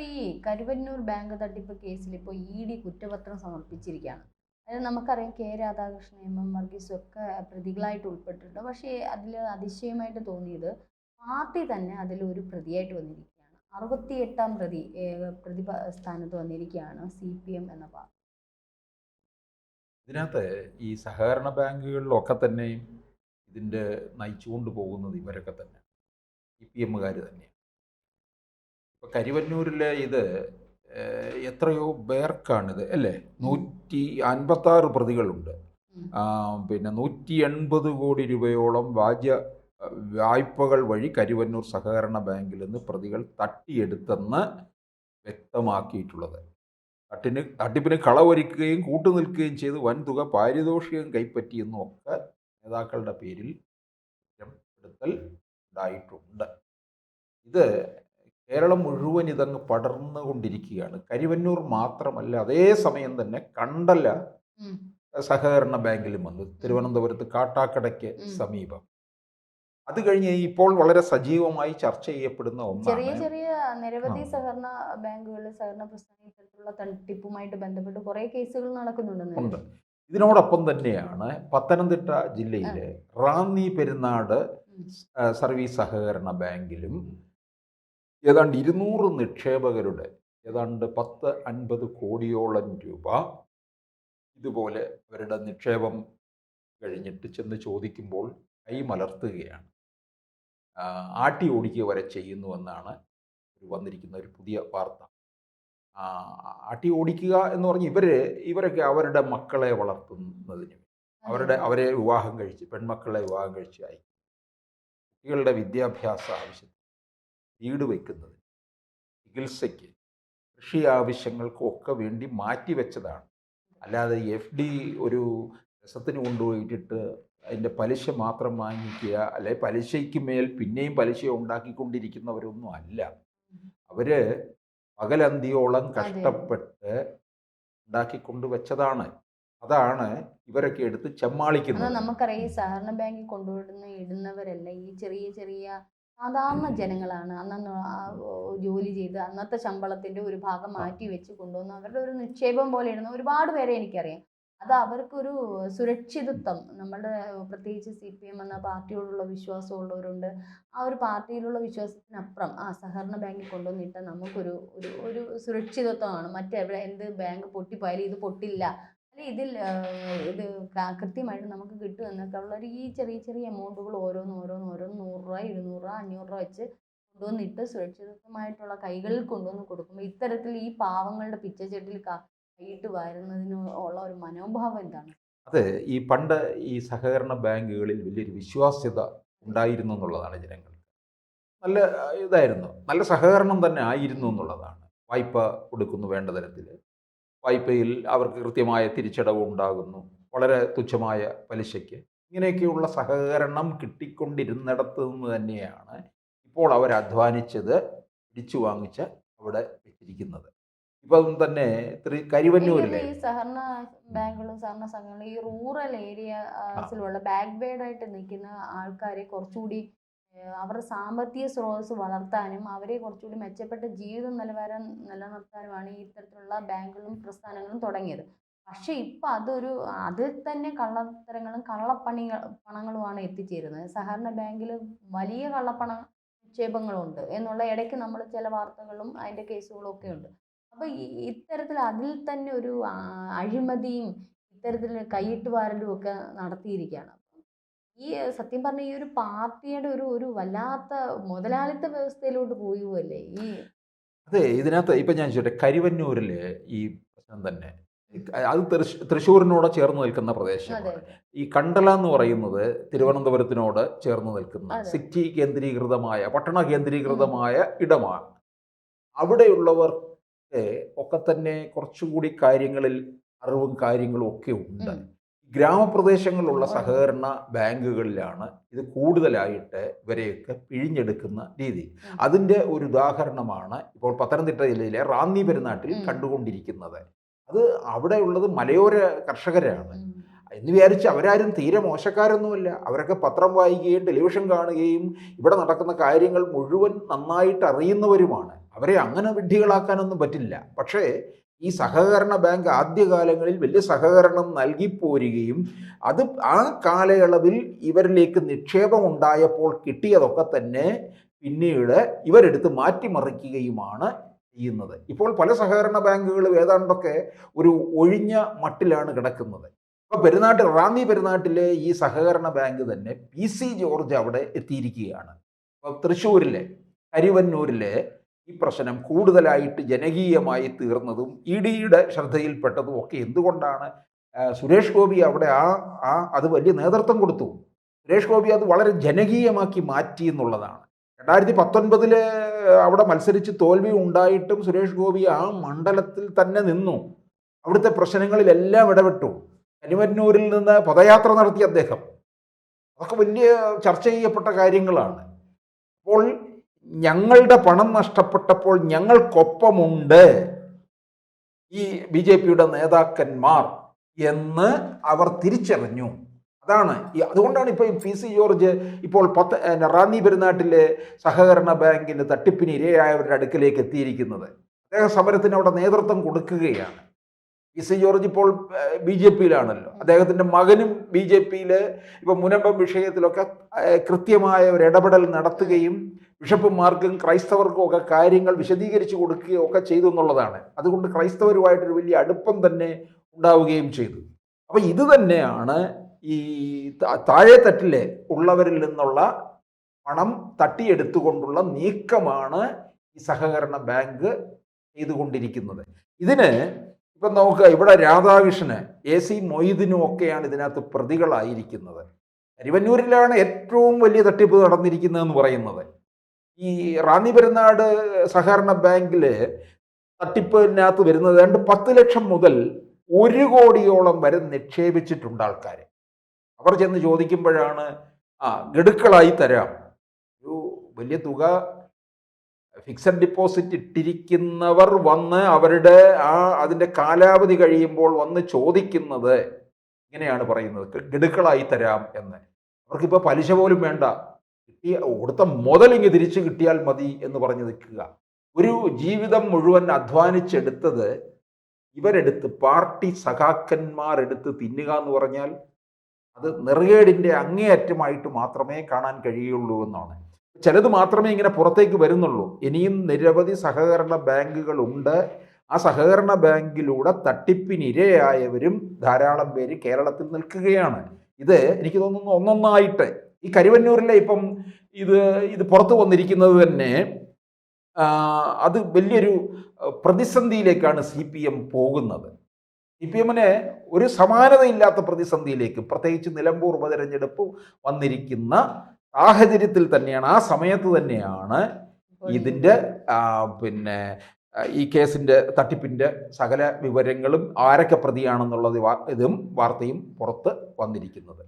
ഈ കരുവന്നൂർ ബാങ്ക് തട്ടിപ്പ് കേസിൽ ഇപ്പോൾ ഇ.ഡി. കുറ്റപത്രം സമർപ്പിച്ചിരിക്കുകയാണ്. അതായത് നമുക്കറിയാം രാധാകൃഷ്ണൻ, വർഗീസും ഒക്കെ പ്രതികളായിട്ട് ഉൾപ്പെട്ടിട്ടുണ്ട്. പക്ഷേ അതിൽ അതിശയമായിട്ട് തോന്നിയത് പാർട്ടി തന്നെ അതിൽ ഒരു പ്രതിയായിട്ട് വന്നിരിക്കുകയാണ്. 68ാം പ്രതി സ്ഥാനത്ത് വന്നിരിക്കുകയാണ് CPM എന്ന പാർട്ടി. ഇതിനകത്ത് ഈ സഹകരണ ബാങ്കുകളിലൊക്കെ തന്നെയും ഇതിൻ്റെ നയിച്ചുകൊണ്ട് പോകുന്നത് ഇവരൊക്കെ തന്നെ CPM-കാർ തന്നെയാണ്. ഇപ്പോൾ കരിവന്നൂരിലെ ഇത് എത്രയോ പേർക്കാണിത് അല്ലേ, 156 പ്രതികളുണ്ട്. പിന്നെ 180 കോടി രൂപയോളം വായ്പകൾ വഴി കരുവന്നൂർ സഹകരണ ബാങ്കിൽ നിന്ന് പ്രതികൾ തട്ടിയെടുത്തെന്ന് വ്യക്തമാക്കിയിട്ടുള്ളത്. തട്ടിപ്പിന് കളവൊരുക്കുകയും കൂട്ടുനിൽക്കുകയും ചെയ്ത് വൻതുക പാരിതോഷികം കൈപ്പറ്റിയെന്നും ഒക്കെ നേതാക്കളുടെ പേരിൽ കുറ്റപ്പെടുത്തൽ ഉണ്ടായിട്ടുണ്ട്. ഇത് കേരളം മുഴുവൻ ഇതങ്ങ് പടർന്നുകൊണ്ടിരിക്കുകയാണ്. കരുവന്നൂർ മാത്രമല്ല, അതേ സമയം തന്നെ കണ്ടല സഹകരണ ബാങ്കിലും വന്നു, തിരുവനന്തപുരത്ത് കാട്ടാക്കടയ്ക്ക് സമീപം. അത് കഴിഞ്ഞ് ഇപ്പോൾ വളരെ സജീവമായി ചർച്ച ചെയ്യപ്പെടുന്ന ചെറിയ ചെറിയ നിരവധി സഹകരണ ബാങ്കുകൾ, സഹകരണ പ്രസ്ഥാനം ഇത്തരത്തിലുള്ള തട്ടിപ്പുമായിട്ട് ബന്ധപ്പെട്ട് കുറെ കേസുകൾ നടക്കുന്നുണ്ട്. ഇതിനോടൊപ്പം തന്നെയാണ് പത്തനംതിട്ട ജില്ലയിലെ റാന്നി പെരുന്നാട് സർവീസ് സഹകരണ ബാങ്കിലും ഏതാണ്ട് 200 നിക്ഷേപകരുടെ ഏതാണ്ട് 10-50 കോടിയോളം രൂപ ഇതുപോലെ അവരുടെ നിക്ഷേപം കഴിഞ്ഞിട്ട് ചെന്ന് ചോദിക്കുമ്പോൾ കൈമലർത്തുകയാണ്, ആട്ടി ഓടിക്കുക വരെ ചെയ്യുന്നുവെന്നാണ് വന്നിരിക്കുന്ന ഒരു പുതിയ വാർത്ത. ആട്ടി ഓടിക്കുക എന്ന് പറഞ്ഞ് ഇവരൊക്കെ അവരുടെ മക്കളെ വളർത്തുന്നതിന്, അവരെ വിവാഹം കഴിച്ച്, പെൺമക്കളെ വിവാഹം കഴിച്ച് അയക്കും, കുട്ടികളുടെ വിദ്യാഭ്യാസ ആവശ്യത്തിന്, വീട് വയ്ക്കുന്നതിന്, ചികിത്സയ്ക്ക്, കൃഷി ആവശ്യങ്ങൾക്കും ഒക്കെ വേണ്ടി മാറ്റിവെച്ചതാണ്. അല്ലാതെ FD ഒരു രസത്തിന് കൊണ്ടുപോയിട്ടിട്ട് അതിൻ്റെ പലിശ മാത്രം വാങ്ങിക്കുക, അല്ലെ പലിശയ്ക്ക് മേൽ പിന്നെയും പലിശ ഉണ്ടാക്കിക്കൊണ്ടിരിക്കുന്നവരൊന്നും അല്ല. അവർ പകലന്തിയോളം കഷ്ടപ്പെട്ട് ഉണ്ടാക്കിക്കൊണ്ട് വെച്ചതാണ്. അതാണ് ഇവരൊക്കെ എടുത്ത് ചെമ്മാളിക്കുന്നത്. നമുക്കറിയാം, ഈ സഹകരണ ബാങ്കിൽ ഇടുന്നവരല്ല ഈ ചെറിയ ചെറിയ സാധാരണ ജനങ്ങളാണ്. അന്ന് ജോലി ചെയ്ത് അന്നത്തെ ശമ്പളത്തിന്റെ ഒരു ഭാഗം മാറ്റി വെച്ച് കൊണ്ടുവന്ന് അവരുടെ ഒരു നിക്ഷേപം പോലെ ഇടുന്ന ഒരുപാട് പേരെ എനിക്കറിയാം. അത് അവർക്കൊരു സുരക്ഷിതത്വം, നമ്മുടെ പ്രത്യേകിച്ച് CPM എന്ന പാർട്ടിയോടുള്ള വിശ്വാസമുള്ളവരുണ്ട്. ആ ഒരു പാർട്ടിയിലുള്ള വിശ്വാസത്തിനപ്പുറം സഹകരണ ബാങ്കിൽ കൊണ്ടുവന്നിട്ട് നമുക്കൊരു ഒരു സുരക്ഷിതത്വമാണ്. എന്ത് ബാങ്ക് പൊട്ടിപ്പോയാലും ഇത് പൊട്ടില്ല, അല്ലെങ്കിൽ ഇത് കൃത്യമായിട്ട് നമുക്ക് കിട്ടും എന്നൊക്കെ ഉള്ള ഈ ചെറിയ ചെറിയ എമൗണ്ടുകൾ ഓരോന്ന് 100 രൂപ, 200 രൂപ, 500 രൂപ വെച്ച് കൊണ്ടുവന്നിട്ട് സുരക്ഷിതമായിട്ടുള്ള കൈകളിൽ കൊണ്ടുവന്ന് കൊടുക്കുമ്പോൾ ഇത്തരത്തിൽ ഈ പാവങ്ങളുടെ പിച്ചച്ചട്ടിൽ കൈയിട്ട് വരുന്നതിന് ഉള്ള ഒരു മനോഭാവം എന്താണ്? അതെ, ഈ പണ്ട് ഈ സഹകരണ ബാങ്കുകളിൽ വലിയൊരു വിശ്വാസ്യത ഉണ്ടായിരുന്നു എന്നുള്ളതാണ് ജനങ്ങൾക്ക്. നല്ല ഇതായിരുന്നു, നല്ല സഹകരണം തന്നെ ആയിരുന്നു എന്നുള്ളതാണ്. വായ്പ കൊടുക്കുന്നു വേണ്ട തരത്തിൽ, വായ്പയിൽ അവർക്ക് കൃത്യമായ തിരിച്ചടവ് ഉണ്ടാകുന്നു, വളരെ തുച്ഛമായ പലിശയ്ക്ക്. ഇങ്ങനെയൊക്കെയുള്ള സഹകരണം കിട്ടിക്കൊണ്ടിരുന്നിടത്ത് നിന്ന് തന്നെയാണ് ഇപ്പോൾ അവർ അധ്വാനിച്ചത് പിടിച്ചു വാങ്ങിച്ച് അവിടെ വെച്ചിരിക്കുന്നത്. ഇപ്പം തന്നെ കരിവന്നൂരിലെ ഈ സഹകരണ ബാങ്കുകളും സഹകരണ സംഘങ്ങളും ഈ റൂറൽ ഏരിയസിലുള്ള ബാക്ക് ബേർഡായിട്ട് നിൽക്കുന്ന ആൾക്കാരെ കുറച്ചുകൂടി അവരുടെ സാമ്പത്തിക സ്രോതസ് വളർത്താനും അവരെ കുറച്ചുകൂടി മെച്ചപ്പെട്ട ജീവിത നിലവാരം നിലനിർത്താനുമാണ് ഈ ഇത്തരത്തിലുള്ള ബാങ്കുകളും പ്രസ്ഥാനങ്ങളും തുടങ്ങിയത്. പക്ഷേ ഇപ്പം അതിൽ തന്നെ കള്ളത്തരങ്ങളും പണങ്ങളുമാണ് എത്തിച്ചേരുന്നത്. സഹകരണ ബാങ്കിൽ വലിയ നിക്ഷേപങ്ങളുണ്ട് എന്നുള്ള ഇടയ്ക്ക് നമ്മൾ ചില വാർത്തകളും അതിൻ്റെ കേസുകളും ഒക്കെ ഉണ്ട്. അപ്പോൾ ഇത്തരത്തിൽ അതിൽ തന്നെ ഒരു അഴിമതിയും ഇത്തരത്തിൽ കൈയിട്ട് വാരലും ഒക്കെ നടത്തിയിരിക്കുകയാണ്. ഈ സത്യം പറഞ്ഞ ഈ ഒരു പാർട്ടിയുടെ ഒരു വല്ലാത്ത മുതലാളിത്ത വ്യവസ്ഥയിലോട്ട് പോവുകയല്ലേ ഈ. അതെ, ഇതിനകത്ത് ഇപ്പം ഞാൻ ചോദിച്ചോട്ടെ, കരിവന്നൂരിലെ ഈ പ്രശ്നം തന്നെ അത് തൃശ്ശൂരിനോട് ചേർന്ന് നിൽക്കുന്ന പ്രദേശമാണ്. ഈ കണ്ടല എന്ന് പറയുന്നത് തിരുവനന്തപുരത്തിനോട് ചേർന്ന് നിൽക്കുന്ന സിറ്റി കേന്ദ്രീകൃതമായ, പട്ടണ കേന്ദ്രീകൃതമായ ഇടമാണ്. അവിടെയുള്ളവർ ഒക്കെ തന്നെ കുറച്ചുകൂടി കാര്യങ്ങളിൽ അറിവും കാര്യങ്ങളും ഒക്കെ ഉണ്ട്. ഗ്രാമപ്രദേശങ്ങളിലുള്ള സഹകരണ ബാങ്കുകളിലാണ് ഇത് കൂടുതലായിട്ട് ഇവരെയൊക്കെ പിഴിഞ്ഞെടുക്കുന്ന രീതി. അതിൻ്റെ ഒരു ഉദാഹരണമാണ് ഇപ്പോൾ പത്തനംതിട്ട ജില്ലയിലെ റാന്നി പെരുന്നാട്ടിൽ കണ്ടുകൊണ്ടിരിക്കുന്നത്. അത് അവിടെയുള്ളത് മലയോര കർഷകരാണ് എന്ന് വിചാരിച്ച് അവരാരും തീരെ മോശക്കാരൊന്നുമല്ല. അവരൊക്കെ പത്രം വായിക്കുകയും ടെലിവിഷൻ കാണുകയും ഇവിടെ നടക്കുന്ന കാര്യങ്ങൾ മുഴുവൻ നന്നായിട്ട് അറിയുന്നവരുമാണ്. അവരെ അങ്ങനെ വിഡ്ഢികളാക്കാനൊന്നും പറ്റില്ല. പക്ഷേ ഈ സഹകരണ ബാങ്ക് ആദ്യകാലങ്ങളിൽ വലിയ സഹകരണം നൽകിപ്പോരുകയും അത് ആ കാലയളവിൽ ഇവരിലേക്ക് നിക്ഷേപം ഉണ്ടായപ്പോൾ കിട്ടിയതൊക്കെ തന്നെ പിന്നീട് ഇവരെടുത്ത് മാറ്റിമറിക്കുകയുമാണ് ചെയ്യുന്നത്. ഇപ്പോൾ പല സഹകരണ ബാങ്കുകളും ഏതാണ്ടൊക്കെ ഒരു ഒഴിഞ്ഞ മട്ടിലാണ് കിടക്കുന്നത്. ഇപ്പോൾ റാന്നി പെരുന്നാട്ടിലെ ഈ സഹകരണ ബാങ്ക് തന്നെ PC ജോർജ് അവിടെ എത്തിയിരിക്കുകയാണ്. അപ്പോൾ തൃശ്ശൂരിലെ കരുവന്നൂരിലെ ഈ പ്രശ്നം കൂടുതലായിട്ട് ജനകീയമായി തീർന്നതും EDയുടെ ശ്രദ്ധയിൽപ്പെട്ടതും ഒക്കെ എന്തുകൊണ്ടാണ്? സുരേഷ് ഗോപി അവിടെ അത് വലിയ നേതൃത്വം കൊടുത്തു. സുരേഷ് ഗോപി അത് വളരെ ജനകീയമാക്കി മാറ്റി എന്നുള്ളതാണ്. 2019 അവിടെ മത്സരിച്ച് തോൽവി ഉണ്ടായിട്ടും സുരേഷ് ഗോപി ആ മണ്ഡലത്തിൽ തന്നെ നിന്നു. അവിടുത്തെ പ്രശ്നങ്ങളിലെല്ലാം ഇടപെട്ടു. കരുവന്നൂരിൽ നിന്ന് പദയാത്ര നടത്തിയ അദ്ദേഹം. അതൊക്കെ വലിയ ചർച്ച ചെയ്യപ്പെട്ട കാര്യങ്ങളാണ്. അപ്പോൾ ഞങ്ങളുടെ പണം നഷ്ടപ്പെട്ടപ്പോൾ ഞങ്ങൾക്കൊപ്പമുണ്ട് ഈ BJPയുടെ നേതാക്കന്മാർ എന്ന് അവർ തിരിച്ചറിഞ്ഞു. അതുകൊണ്ടാണ് ഇപ്പോൾ PC ജോർജ് ഇപ്പോൾ റാന്നി പെരുന്നാട്ടിലെ സഹകരണ ബാങ്കിൻ്റെ തട്ടിപ്പിന് ഇരയായവരുടെ അടുക്കലേക്ക് എത്തിയിരിക്കുന്നത്. അദ്ദേഹം സമരത്തിന് അവിടെ നേതൃത്വം കൊടുക്കുകയാണ്. PC ജോർജ് ഇപ്പോൾ BJPയിലാണല്ലോ. അദ്ദേഹത്തിൻ്റെ മകനും BJPയിൽ ഇപ്പോൾ മുനമ്പം വിഷയത്തിലൊക്കെ കൃത്യമായ ഒരു ഇടപെടൽ നടത്തുകയും ബിഷപ്പുമാർക്കും ക്രൈസ്തവർക്കും ഒക്കെ കാര്യങ്ങൾ വിശദീകരിച്ചു കൊടുക്കുകയും ഒക്കെ ചെയ്തു എന്നുള്ളതാണ്. അതുകൊണ്ട് ക്രൈസ്തവരുമായിട്ടൊരു വലിയ അടുപ്പം തന്നെ ഉണ്ടാവുകയും ചെയ്തു. അപ്പോൾ ഇത് തന്നെയാണ് ഈ താഴെത്തട്ടിലെ ഉള്ളവരിൽ നിന്നുള്ള പണം തട്ടിയെടുത്തുകൊണ്ടുള്ള നീക്കമാണ് ഈ സഹകരണ ബാങ്ക് ചെയ്തുകൊണ്ടിരിക്കുന്നത്. ഇതിന് ഇപ്പം നോക്കുക, ഇവിടെ രാധാകൃഷ്ണന് AC മൊയ്തീനും ഒക്കെയാണ് ഇതിനകത്ത് പ്രതികളായിരിക്കുന്നത്. കരുവന്നൂരിലാണ് ഏറ്റവും വലിയ തട്ടിപ്പ് നടന്നിരിക്കുന്നതെന്ന് പറയുന്നത്. ഈ റാന്നി പെരുന്നാട് സഹകരണ ബാങ്കിൽ തട്ടിപ്പിനകത്ത് വരുന്നത് 10 ലക്ഷം മുതൽ 1 കോടിയോളം വരെ നിക്ഷേപിച്ചിട്ടുണ്ട് ആൾക്കാർ. അവർ ചെന്ന് ചോദിക്കുമ്പോഴാണ് ഗഡുക്കളായി തരാം, ഒരു വലിയ തുക ഫിക്സഡ് ഡിപ്പോസിറ്റ് ഇട്ടിരിക്കുന്നവർ വന്ന് അവരുടെ അതിൻ്റെ കാലാവധി കഴിയുമ്പോൾ വന്ന് ചോദിക്കുന്നത് ഇങ്ങനെയാണ് പറയുന്നത്, ഗഡുക്കളായി തരാം എന്ന്. അവർക്കിപ്പോൾ പലിശ പോലും വേണ്ട, കൊടുത്ത മുതലിങ്ങ് തിരിച്ചു കിട്ടിയാൽ മതി എന്ന് പറഞ്ഞു നിൽക്കുക. ഒരു ജീവിതം മുഴുവൻ അധ്വാനിച്ചെടുത്തത് ഇവരെടുത്ത് പാർട്ടി സഖാക്കന്മാരെടുത്ത് തിന്നുക എന്ന് പറഞ്ഞാൽ അത് നെറുകേടിൻ്റെ അങ്ങേയറ്റമായിട്ട് മാത്രമേ കാണാൻ കഴിയുള്ളൂ എന്നാണ്. ചിലത് മാത്രമേ ഇങ്ങനെ പുറത്തേക്ക് വരുന്നുള്ളൂ. ഇനിയും നിരവധി സഹകരണ ബാങ്കുകളുണ്ട്. ആ സഹകരണ ബാങ്കിലൂടെ തട്ടിപ്പിനിരയായവരും ധാരാളം പേര് കേരളത്തിൽ നിൽക്കുകയാണ്. ഇത് എനിക്ക് തോന്നുന്നു ഒന്നൊന്നായിട്ട് ഈ കരുവന്നൂരിലെ ഇപ്പം ഇത് പുറത്തു വന്നിരിക്കുന്നത് തന്നെ അത് വലിയൊരു പ്രതിസന്ധിയിലേക്കാണ് CPM പോകുന്നത്. CPMന് ഒരു സമാനതയില്ലാത്ത പ്രതിസന്ധിയിലേക്ക്, പ്രത്യേകിച്ച് നിലമ്പൂർ ഉപതെരഞ്ഞെടുപ്പ് വന്നിരിക്കുന്ന സാഹചര്യത്തിൽ തന്നെയാണ്, ആ സമയത്ത് തന്നെയാണ് ഇതിൻ്റെ ഈ കേസിൻ്റെ തട്ടിപ്പിൻ്റെ സകല വിവരങ്ങളും ആരൊക്കെ പ്രതിയാണെന്നുള്ളത് വാർത്തയും പുറത്ത് വന്നിരിക്കുന്നത്.